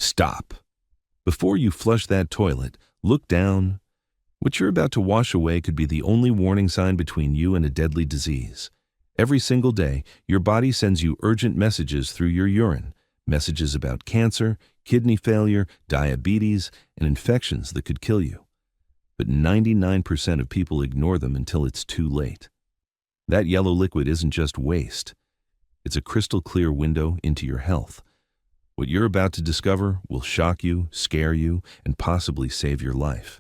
Stop. Before you flush that toilet, look down. What you're about to wash away could be the only warning sign between you and a deadly disease. Every single day, your body sends you urgent messages through your urine, messages about cancer, kidney failure, diabetes, and infections that could kill you. But 99% of people ignore them until it's too late. That yellow liquid isn't just waste. It's a crystal clear window into your health. What you're about to discover will shock you, scare you, and possibly save your life.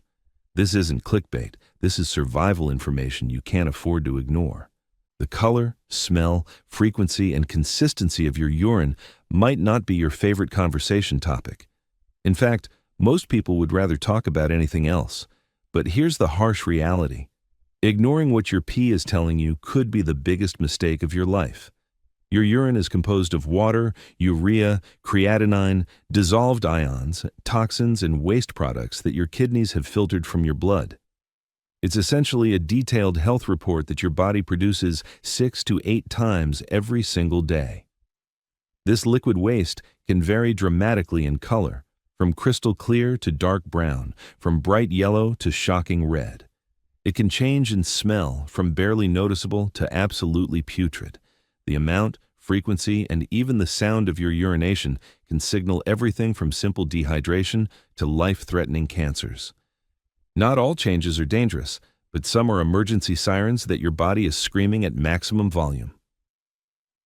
This isn't clickbait. This is survival information you can't afford to ignore. The color, smell, frequency, and consistency of your urine might not be your favorite conversation topic. In fact, most people would rather talk about anything else. But here's the harsh reality. Ignoring what your pee is telling you could be the biggest mistake of your life. Your urine is composed of water, urea, creatinine, dissolved ions, toxins, and waste products that your kidneys have filtered from your blood. It's essentially a detailed health report that your body produces 6 to 8 times every single day. This liquid waste can vary dramatically in color, from crystal clear to dark brown, from bright yellow to shocking red. It can change in smell, from barely noticeable to absolutely putrid. The amount, frequency, and even the sound of your urination can signal everything from simple dehydration to life-threatening cancers. Not all changes are dangerous, but some are emergency sirens that your body is screaming at maximum volume.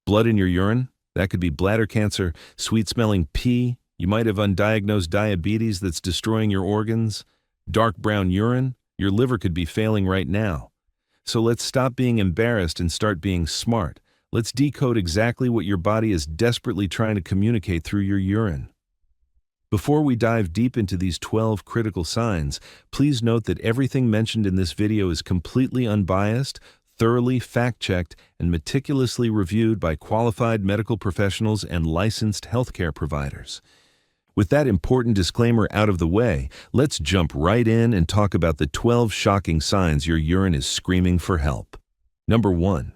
Blood in your urine? That could be bladder cancer, sweet-smelling pee. You might have undiagnosed diabetes that's destroying your organs. Dark brown urine? Your liver could be failing right now. So let's stop being embarrassed and start being smart. Let's decode exactly what your body is desperately trying to communicate through your urine. Before we dive deep into these 12 critical signs, please note that everything mentioned in this video is completely unbiased, thoroughly fact-checked, and meticulously reviewed by qualified medical professionals and licensed healthcare providers. With that important disclaimer out of the way, let's jump right in and talk about the 12 shocking signs your urine is screaming for help. Number 1.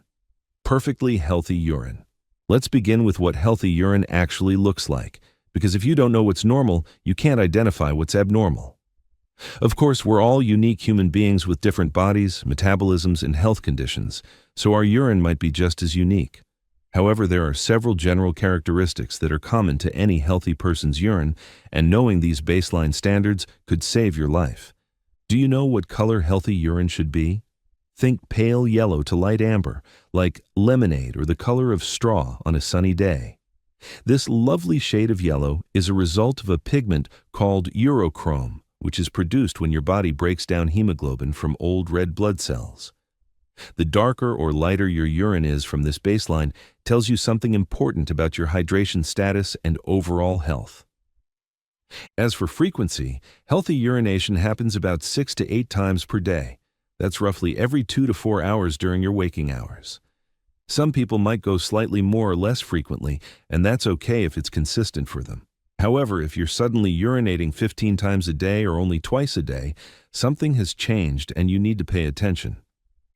Perfectly healthy urine. Let's begin with what healthy urine actually looks like, because if you don't know what's normal, you can't identify what's abnormal. Of course, we're all unique human beings with different bodies, metabolisms, and health conditions, so our urine might be just as unique. However, there are several general characteristics that are common to any healthy person's urine, and knowing these baseline standards could save your life. Do you know what color healthy urine should be? Think pale yellow to light amber, like lemonade or the color of straw on a sunny day. This lovely shade of yellow is a result of a pigment called urochrome, which is produced when your body breaks down hemoglobin from old red blood cells. The darker or lighter your urine is from this baseline tells you something important about your hydration status and overall health. As for frequency, healthy urination happens about 6 to 8 times per day. That's roughly every 2 to 4 hours during your waking hours. Some people might go slightly more or less frequently, and that's okay if it's consistent for them. However, if you're suddenly urinating 15 times a day or only twice a day, something has changed and you need to pay attention.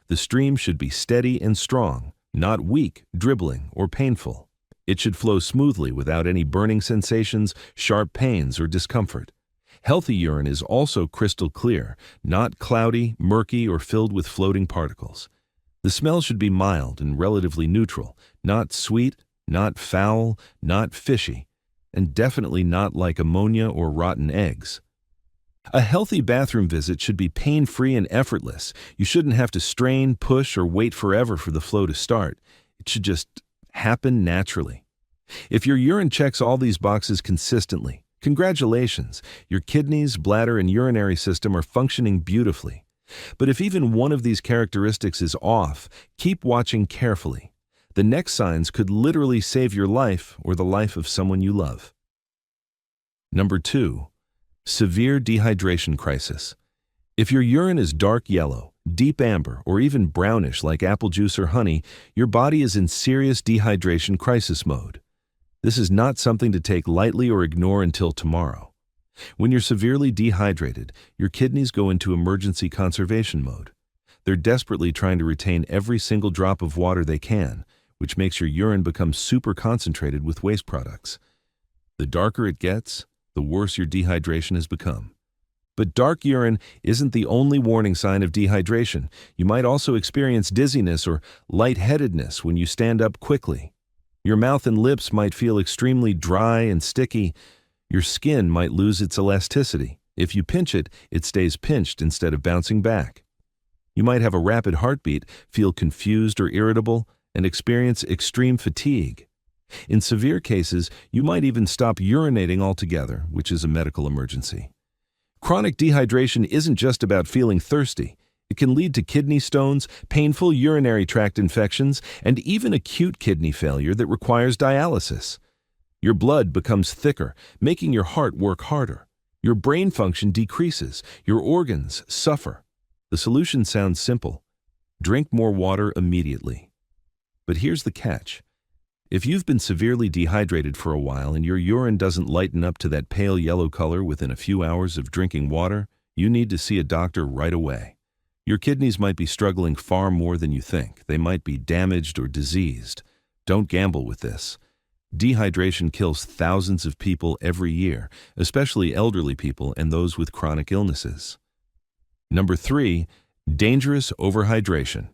The stream should be steady and strong, not weak, dribbling, or painful. It should flow smoothly without any burning sensations, sharp pains, or discomfort. Healthy urine is also crystal clear, not cloudy, murky, or filled with floating particles. The smell should be mild and relatively neutral, not sweet, not foul, not fishy, and definitely not like ammonia or rotten eggs. A healthy bathroom visit should be pain-free and effortless. You shouldn't have to strain, push, or wait forever for the flow to start. It should just happen naturally. If your urine checks all these boxes consistently, congratulations, your kidneys, bladder, and urinary system are functioning beautifully. But if even one of these characteristics is off, keep watching carefully. The next signs could literally save your life or the life of someone you love. Number 2. Severe dehydration crisis. If your urine is dark yellow, deep amber, or even brownish like apple juice or honey, your body is in serious dehydration crisis mode. This is not something to take lightly or ignore until tomorrow. When you're severely dehydrated, your kidneys go into emergency conservation mode. They're desperately trying to retain every single drop of water they can, which makes your urine become super concentrated with waste products. The darker it gets, the worse your dehydration has become. But dark urine isn't the only warning sign of dehydration. You might also experience dizziness or lightheadedness when you stand up quickly. Your mouth and lips might feel extremely dry and sticky. Your skin might lose its elasticity. If you pinch it, it stays pinched instead of bouncing back. You might have a rapid heartbeat, feel confused or irritable, and experience extreme fatigue. In severe cases, you might even stop urinating altogether, which is a medical emergency. Chronic dehydration isn't just about feeling thirsty. It can lead to kidney stones, painful urinary tract infections, and even acute kidney failure that requires dialysis. Your blood becomes thicker, making your heart work harder. Your brain function decreases. Your organs suffer. The solution sounds simple. Drink more water immediately. But here's the catch. If you've been severely dehydrated for a while and your urine doesn't lighten up to that pale yellow color within a few hours of drinking water, you need to see a doctor right away. Your kidneys might be struggling far more than you think. They might be damaged or diseased. Don't gamble with this. Dehydration kills thousands of people every year, especially elderly people and those with chronic illnesses. Number 3, dangerous overhydration.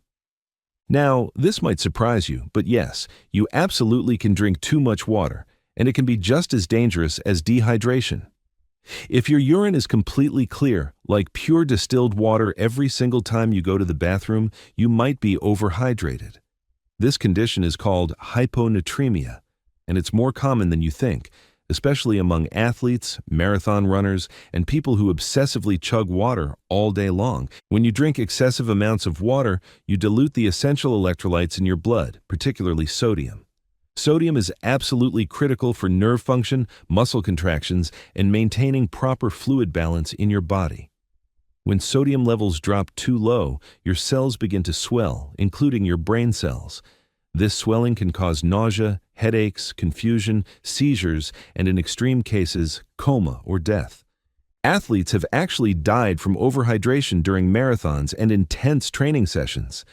Now, this might surprise you, but yes, you absolutely can drink too much water, and it can be just as dangerous as dehydration. If your urine is completely clear, like pure distilled water every single time you go to the bathroom, you might be overhydrated. This condition is called hyponatremia, and it's more common than you think, especially among athletes, marathon runners, and people who obsessively chug water all day long. When you drink excessive amounts of water, you dilute the essential electrolytes in your blood, particularly sodium. Sodium is absolutely critical for nerve function, muscle contractions, and maintaining proper fluid balance in your body. When sodium levels drop too low, your cells begin to swell, including your brain cells. This swelling can cause nausea, headaches, confusion, seizures, and in extreme cases, coma or death. Athletes have actually died from overhydration during marathons and intense training sessions.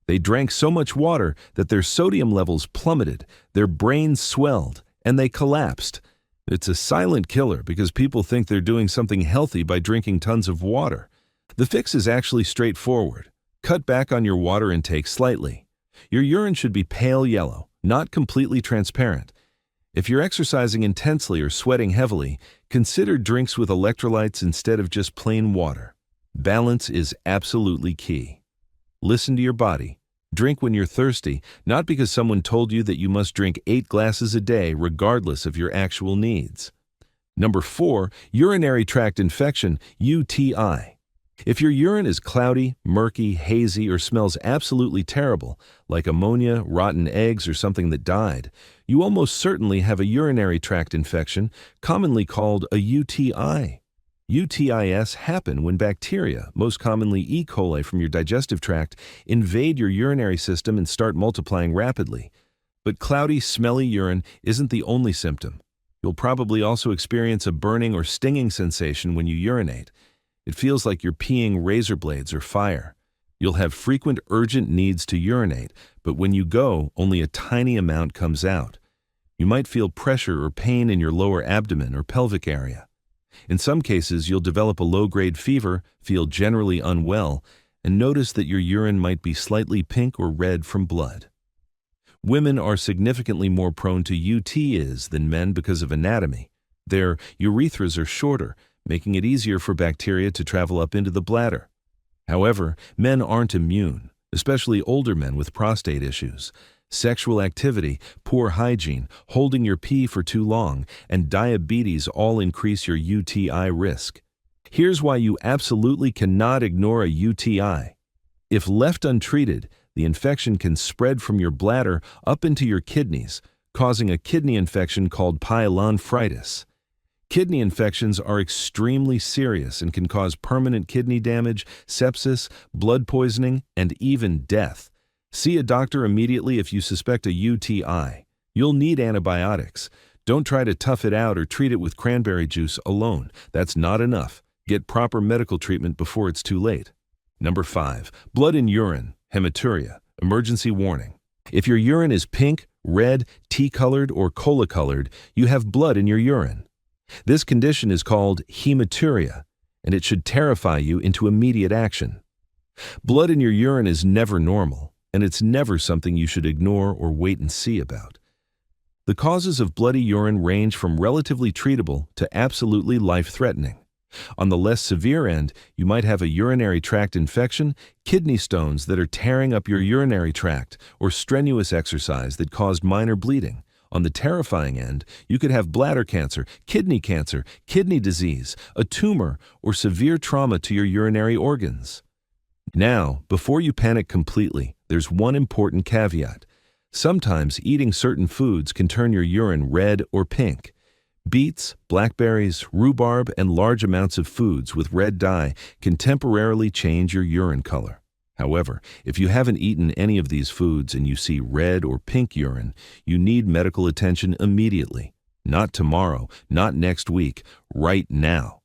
They drank so much water that their sodium levels plummeted, their brains swelled, and they collapsed. It's a silent killer because people think they're doing something healthy by drinking tons of water. The fix is actually straightforward. Cut back on your water intake slightly. Your urine should be pale yellow, not completely transparent. If you're exercising intensely or sweating heavily, consider drinks with electrolytes instead of just plain water. Balance is absolutely key. Listen to your body. Drink when you're thirsty, not because someone told you that you must drink 8 glasses a day regardless of your actual needs. Number 4, urinary tract infection, UTI. If your urine is cloudy, murky, hazy, or smells absolutely terrible, like ammonia, rotten eggs, or something that died, you almost certainly have a urinary tract infection, commonly called a UTI. UTIs happen when bacteria, most commonly E. coli from your digestive tract, invade your urinary system and start multiplying rapidly. But cloudy, smelly urine isn't the only symptom. You'll probably also experience a burning or stinging sensation when you urinate. It feels like you're peeing razor blades or fire. You'll have frequent urgent needs to urinate, but when you go, only a tiny amount comes out. You might feel pressure or pain in your lower abdomen or pelvic area. In some cases, you'll develop a low-grade fever, feel generally unwell, and notice that your urine might be slightly pink or red from blood. Women are significantly more prone to UTIs than men because of anatomy. Their urethras are shorter, making it easier for bacteria to travel up into the bladder. However, men aren't immune, especially older men with prostate issues. Sexual activity, poor hygiene, holding your pee for too long, and diabetes all increase your UTI risk. Here's why you absolutely cannot ignore a UTI. If left untreated, the infection can spread from your bladder up into your kidneys, causing a kidney infection called pyelonephritis. Kidney infections are extremely serious and can cause permanent kidney damage, sepsis, blood poisoning, and even death. See a doctor immediately if you suspect a UTI. You'll need antibiotics. Don't try to tough it out or treat it with cranberry juice alone. That's not enough. Get proper medical treatment before it's too late. Number 5. Blood in urine, hematuria, emergency warning. If your urine is pink, red, tea-colored, or cola-colored, you have blood in your urine. This condition is called hematuria, and it should terrify you into immediate action. Blood in your urine is never normal, and it's never something you should ignore or wait and see about. The causes of bloody urine range from relatively treatable to absolutely life-threatening. On the less severe end, you might have a urinary tract infection, kidney stones that are tearing up your urinary tract, or strenuous exercise that caused minor bleeding. On the terrifying end, you could have bladder cancer, kidney disease, a tumor, or severe trauma to your urinary organs. Now, before you panic completely, there's one important caveat. Sometimes eating certain foods can turn your urine red or pink. Beets, blackberries, rhubarb, and large amounts of foods with red dye can temporarily change your urine color. However, if you haven't eaten any of these foods and you see red or pink urine, you need medical attention immediately. Not tomorrow, not next week, right now.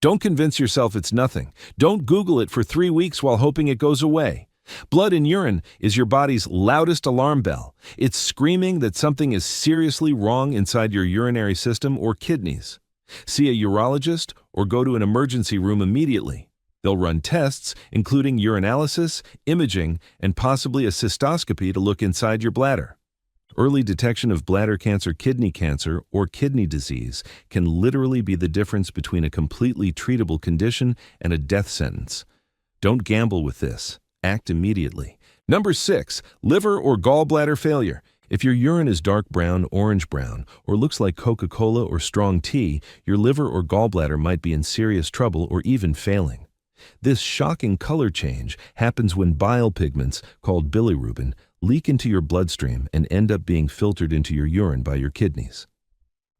Don't convince yourself it's nothing. Don't Google it for 3 weeks while hoping it goes away. Blood in urine is your body's loudest alarm bell. It's screaming that something is seriously wrong inside your urinary system or kidneys. See a urologist or go to an emergency room immediately. They'll run tests, including urinalysis, imaging, and possibly a cystoscopy to look inside your bladder. Early detection of bladder cancer, or kidney disease can literally be the difference between a completely treatable condition and a death sentence. Don't gamble with this. Act immediately. Number 6, liver or gallbladder failure. If your urine is dark brown, orange-brown, or looks like Coca-Cola or strong tea, your liver or gallbladder might be in serious trouble or even failing. This shocking color change happens when bile pigments, called bilirubin, leak into your bloodstream and end up being filtered into your urine by your kidneys.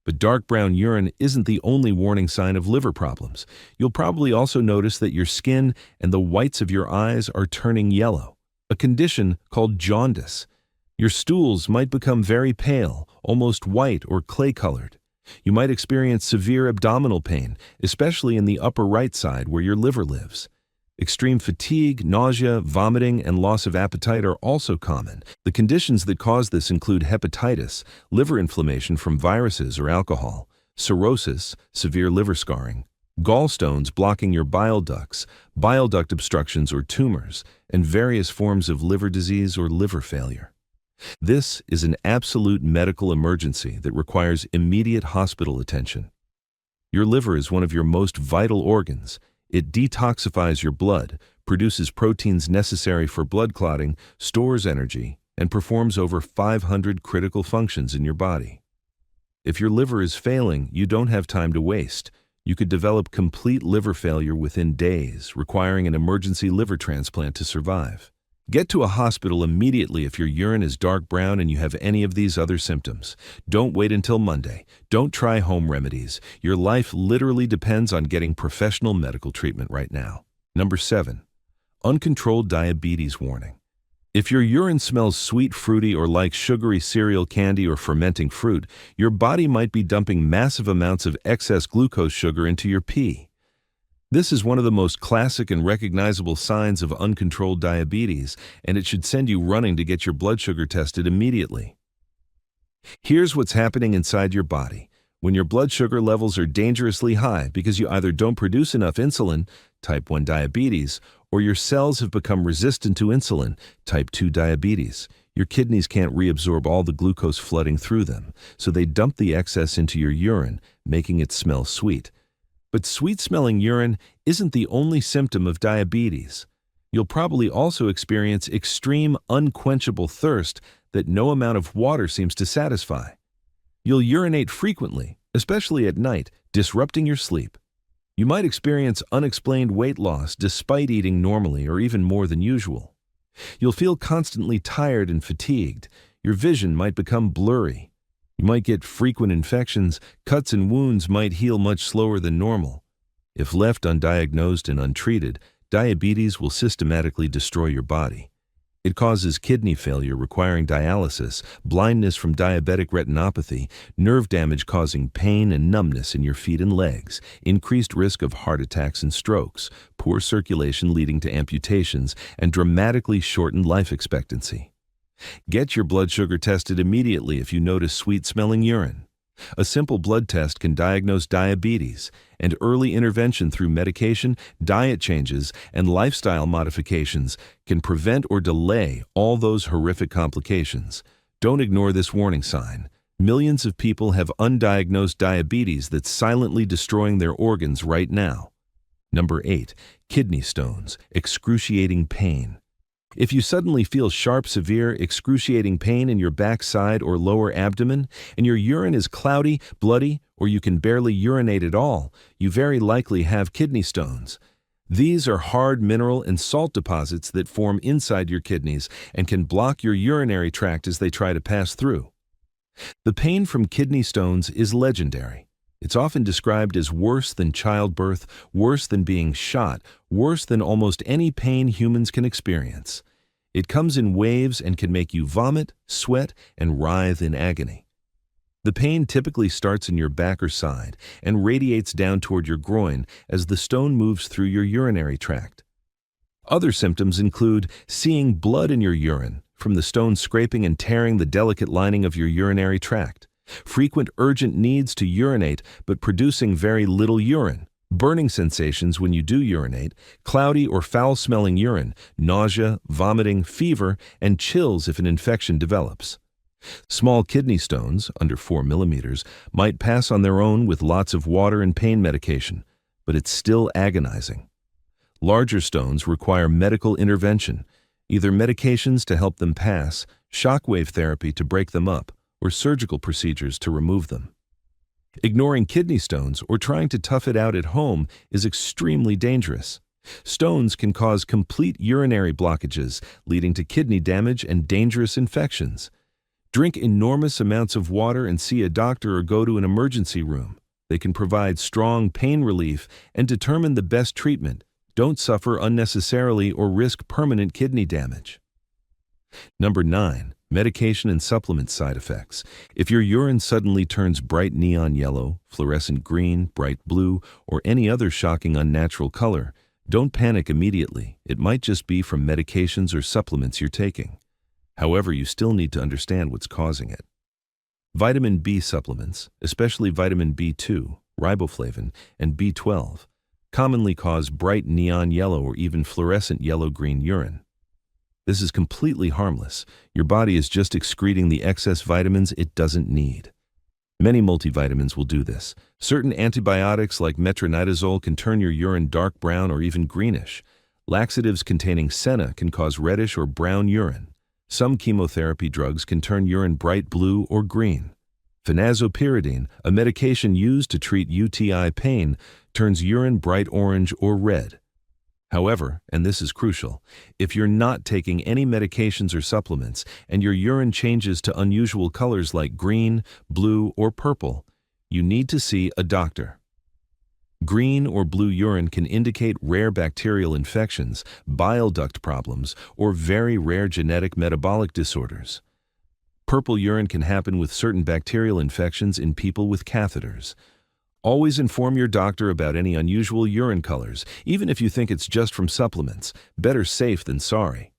But dark brown urine isn't the only warning sign of liver problems. You'll probably also notice that your skin and the whites of your eyes are turning yellow, a condition called jaundice. Your stools might become very pale, almost white or clay-colored. You might experience severe abdominal pain, especially in the upper right side where your liver lives. Extreme fatigue, nausea, vomiting, and loss of appetite are also common. The conditions that cause this include hepatitis, liver inflammation from viruses or alcohol, cirrhosis, severe liver scarring, gallstones blocking your bile ducts, bile duct obstructions or tumors, and various forms of liver disease or liver failure. This is an absolute medical emergency that requires immediate hospital attention. Your liver is one of your most vital organs. It detoxifies your blood, produces proteins necessary for blood clotting, stores energy, and performs over 500 critical functions in your body. If your liver is failing, you don't have time to waste. You could develop complete liver failure within days, requiring an emergency liver transplant to survive. Get to a hospital immediately if your urine is dark brown and you have any of these other symptoms. Don't wait until Monday. Don't try home remedies. Your life literally depends on getting professional medical treatment right now. Number 7, uncontrolled diabetes warning. If your urine smells sweet, fruity, or like sugary cereal, candy, or fermenting fruit, your body might be dumping massive amounts of excess glucose sugar into your pee. This is one of the most classic and recognizable signs of uncontrolled diabetes, and it should send you running to get your blood sugar tested immediately. Here's what's happening inside your body. When your blood sugar levels are dangerously high because you either don't produce enough insulin, type 1 diabetes, or your cells have become resistant to insulin, type 2 diabetes. Your kidneys can't reabsorb all the glucose flooding through them, so they dump the excess into your urine, making it smell sweet. But sweet-smelling urine isn't the only symptom of diabetes. You'll probably also experience extreme, unquenchable thirst that no amount of water seems to satisfy. You'll urinate frequently, especially at night, disrupting your sleep. You might experience unexplained weight loss despite eating normally or even more than usual. You'll feel constantly tired and fatigued. Your vision might become blurry. You might get frequent infections. Cuts and wounds might heal much slower than normal. If left undiagnosed and untreated, diabetes will systematically destroy your body. It causes kidney failure requiring dialysis, blindness from diabetic retinopathy, nerve damage causing pain and numbness in your feet and legs, increased risk of heart attacks and strokes, poor circulation leading to amputations, and dramatically shortened life expectancy. Get your blood sugar tested immediately if you notice sweet-smelling urine. A simple blood test can diagnose diabetes, and early intervention through medication, diet changes, and lifestyle modifications can prevent or delay all those horrific complications. Don't ignore this warning sign. Millions of people have undiagnosed diabetes that's silently destroying their organs right now. Number 8. Kidney stones, excruciating pain. If you suddenly feel sharp, severe, excruciating pain in your backside or lower abdomen, and your urine is cloudy, bloody, or you can barely urinate at all, you very likely have kidney stones. These are hard mineral and salt deposits that form inside your kidneys and can block your urinary tract as they try to pass through. The pain from kidney stones is legendary. It's often described as worse than childbirth, worse than being shot, worse than almost any pain humans can experience. It comes in waves and can make you vomit, sweat, and writhe in agony. The pain typically starts in your back or side and radiates down toward your groin as the stone moves through your urinary tract. Other symptoms include seeing blood in your urine from the stone scraping and tearing the delicate lining of your urinary tract, frequent urgent needs to urinate but producing very little urine, burning sensations when you do urinate, cloudy or foul-smelling urine, nausea, vomiting, fever, and chills if an infection develops. Small kidney stones, under 4 millimeters, might pass on their own with lots of water and pain medication, but it's still agonizing. Larger stones require medical intervention, either medications to help them pass, shockwave therapy to break them up, or surgical procedures to remove them. Ignoring kidney stones or trying to tough it out at home is extremely dangerous. Stones can cause complete urinary blockages, leading to kidney damage and dangerous infections. Drink enormous amounts of water and see a doctor or go to an emergency room. They can provide strong pain relief and determine the best treatment. Don't suffer unnecessarily or risk permanent kidney damage. Number 9. Medication and supplement side effects. If your urine suddenly turns bright neon yellow, fluorescent green, bright blue, or any other shocking unnatural color, don't panic immediately. It might just be from medications or supplements you're taking. However, you still need to understand what's causing it. Vitamin B supplements, especially vitamin B2, riboflavin, and B12, commonly cause bright neon yellow or even fluorescent yellow-green urine. This is completely harmless. Your body is just excreting the excess vitamins it doesn't need. Many multivitamins will do this. Certain antibiotics like metronidazole can turn your urine dark brown or even greenish. Laxatives containing senna can cause reddish or brown urine. Some chemotherapy drugs can turn urine bright blue or green. Phenazopyridine, a medication used to treat UTI pain, turns urine bright orange or red. However, and this is crucial, if you're not taking any medications or supplements and your urine changes to unusual colors like green, blue, or purple, you need to see a doctor. Green or blue urine can indicate rare bacterial infections, bile duct problems, or very rare genetic metabolic disorders. Purple urine can happen with certain bacterial infections in people with catheters. Always inform your doctor about any unusual urine colors, even if you think it's just from supplements. Better safe than sorry.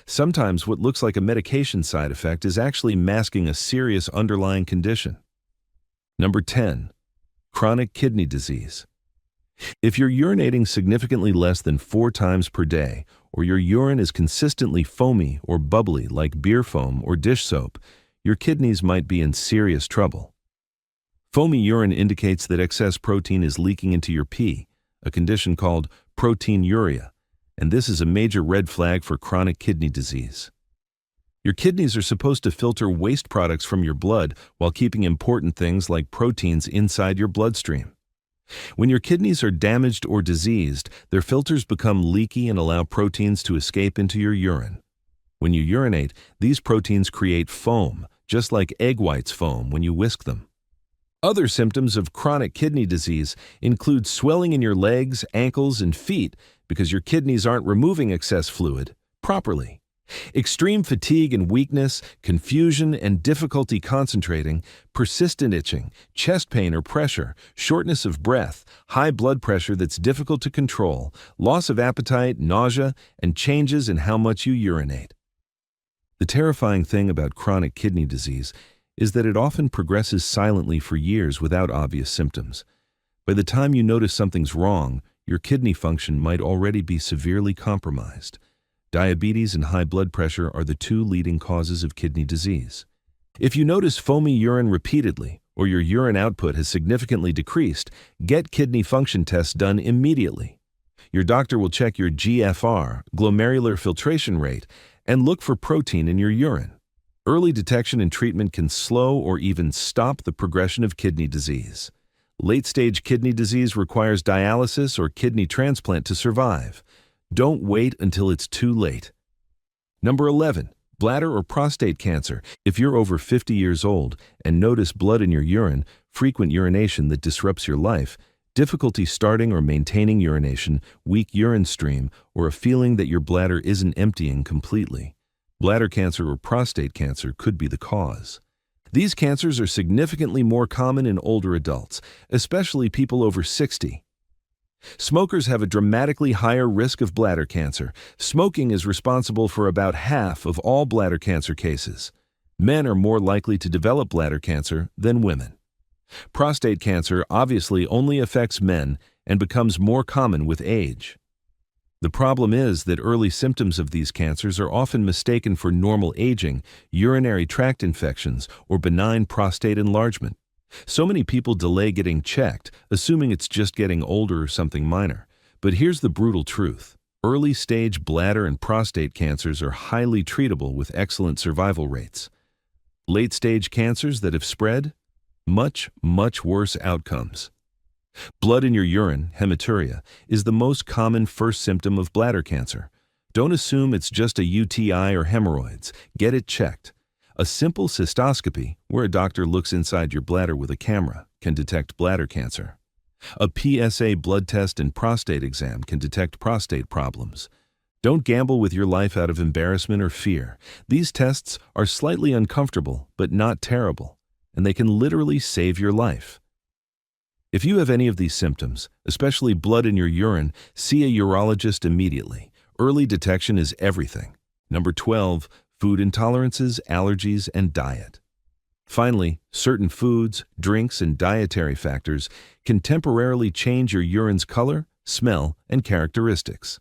Sometimes what looks like a medication side effect is actually masking a serious underlying condition. Number 10. Chronic kidney disease. If you're urinating significantly less than 4 times per day, or your urine is consistently foamy or bubbly like beer foam or dish soap, your kidneys might be in serious trouble. Foamy urine indicates that excess protein is leaking into your pee, a condition called proteinuria, and this is a major red flag for chronic kidney disease. Your kidneys are supposed to filter waste products from your blood while keeping important things like proteins inside your bloodstream. When your kidneys are damaged or diseased, their filters become leaky and allow proteins to escape into your urine. When you urinate, these proteins create foam, just like egg whites foam when you whisk them. Other symptoms of chronic kidney disease include swelling in your legs, ankles, and feet because your kidneys aren't removing excess fluid properly. Extreme fatigue and weakness, confusion and difficulty concentrating, persistent itching, chest pain or pressure, shortness of breath, high blood pressure that's difficult to control, loss of appetite, nausea, and changes in how much you urinate. The terrifying thing about chronic kidney disease is that it often progresses silently for years without obvious symptoms. By the time you notice something's wrong, your kidney function might already be severely compromised. Diabetes and high blood pressure are the two leading causes of kidney disease. If you notice foamy urine repeatedly, or your urine output has significantly decreased, get kidney function tests done immediately. Your doctor will check your GFR, glomerular filtration rate, and look for protein in your urine. Early detection and treatment can slow or even stop the progression of kidney disease. Late-stage kidney disease requires dialysis or kidney transplant to survive. Don't wait until it's too late. Number 11. Bladder or prostate cancer. If you're over 50 years old and notice blood in your urine, frequent urination that disrupts your life, difficulty starting or maintaining urination, weak urine stream, or a feeling that your bladder isn't emptying completely, bladder cancer or prostate cancer could be the cause. These cancers are significantly more common in older adults, especially people over 60. Smokers have a dramatically higher risk of bladder cancer. Smoking is responsible for about half of all bladder cancer cases. Men are more likely to develop bladder cancer than women. Prostate cancer obviously only affects men and becomes more common with age. The problem is that early symptoms of these cancers are often mistaken for normal aging, urinary tract infections, or benign prostate enlargement. So many people delay getting checked, assuming it's just getting older or something minor. But here's the brutal truth. Early-stage bladder and prostate cancers are highly treatable with excellent survival rates. Late-stage cancers that have spread? Much, much worse outcomes. Blood in your urine, hematuria, is the most common first symptom of bladder cancer. Don't assume it's just a UTI or hemorrhoids. Get it checked. A simple cystoscopy, where a doctor looks inside your bladder with a camera, can detect bladder cancer. A PSA blood test and prostate exam can detect prostate problems. Don't gamble with your life out of embarrassment or fear. These tests are slightly uncomfortable, but not terrible, and they can literally save your life. If you have any of these symptoms, especially blood in your urine, see a urologist immediately. Early detection is everything. Number 12. Food intolerances, allergies, and diet. Finally, certain foods, drinks, and dietary factors can temporarily change your urine's color, smell, and characteristics.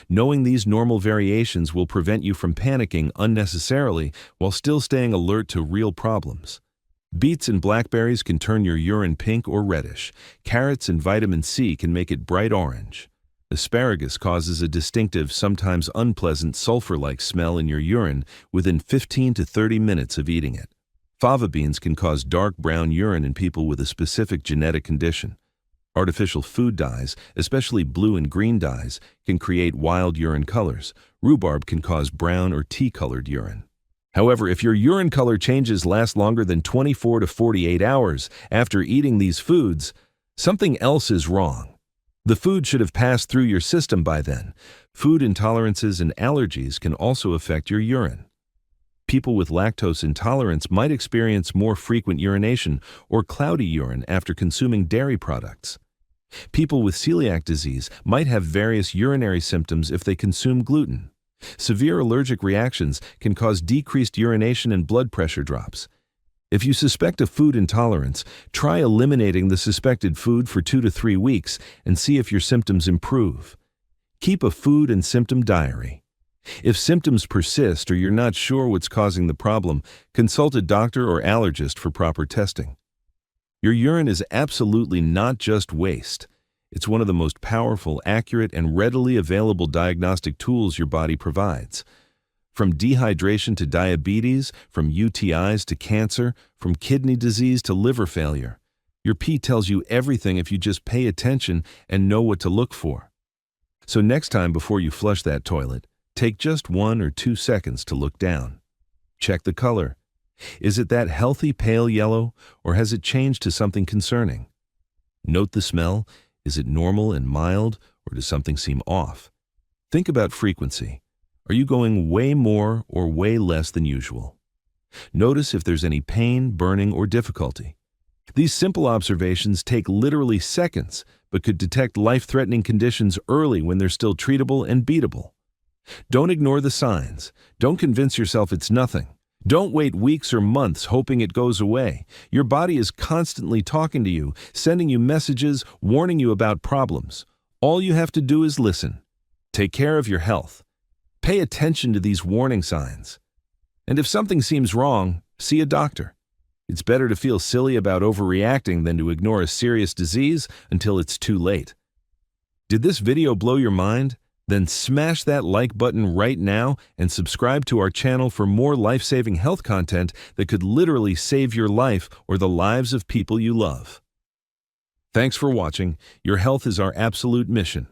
Knowing these normal variations will prevent you from panicking unnecessarily while still staying alert to real problems. Beets and blackberries can turn your urine pink or reddish. Carrots and vitamin C can make it bright orange. Asparagus causes a distinctive, sometimes unpleasant sulfur-like smell in your urine within 15 to 30 minutes of eating it. Fava beans can cause dark brown urine in people with a specific genetic condition. Artificial food dyes, especially blue and green dyes, can create wild urine colors. Rhubarb can cause brown or tea-colored urine. However, if your urine color changes last longer than 24 to 48 hours after eating these foods, something else is wrong. The food should have passed through your system by then. Food intolerances and allergies can also affect your urine. People with lactose intolerance might experience more frequent urination or cloudy urine after consuming dairy products. People with celiac disease might have various urinary symptoms if they consume gluten. Severe allergic reactions can cause decreased urination and blood pressure drops. If you suspect a food intolerance, try eliminating the suspected food for 2 to 3 weeks and see if your symptoms improve. Keep a food and symptom diary. If symptoms persist or you're not sure what's causing the problem, consult a doctor or allergist for proper testing. Your urine is absolutely not just waste. It's one of the most powerful, accurate, and readily available diagnostic tools your body provides. From dehydration to diabetes, from UTIs to cancer, from kidney disease to liver failure, your pee tells you everything if you just pay attention and know what to look for. So next time before you flush that toilet, take just 1 or 2 seconds to look down. Check the color. Is it that healthy pale yellow, or has it changed to something concerning? Note the smell. Is it normal and mild, or does something seem off? Think about frequency. Are you going way more or way less than usual? Notice if there's any pain, burning, or difficulty. These simple observations take literally seconds, but could detect life-threatening conditions early when they're still treatable and beatable. Don't ignore the signs. Don't convince yourself it's nothing. Don't wait weeks or months hoping it goes away. Your body is constantly talking to you, sending you messages, warning you about problems. All you have to do is listen. Take care of your health. Pay attention to these warning signs. And if something seems wrong, see a doctor. It's better to feel silly about overreacting than to ignore a serious disease until it's too late. Did this video blow your mind? Then smash that like button right now and subscribe to our channel for more life-saving health content that could literally save your life or the lives of people you love. Thanks for watching. Your health is our absolute mission.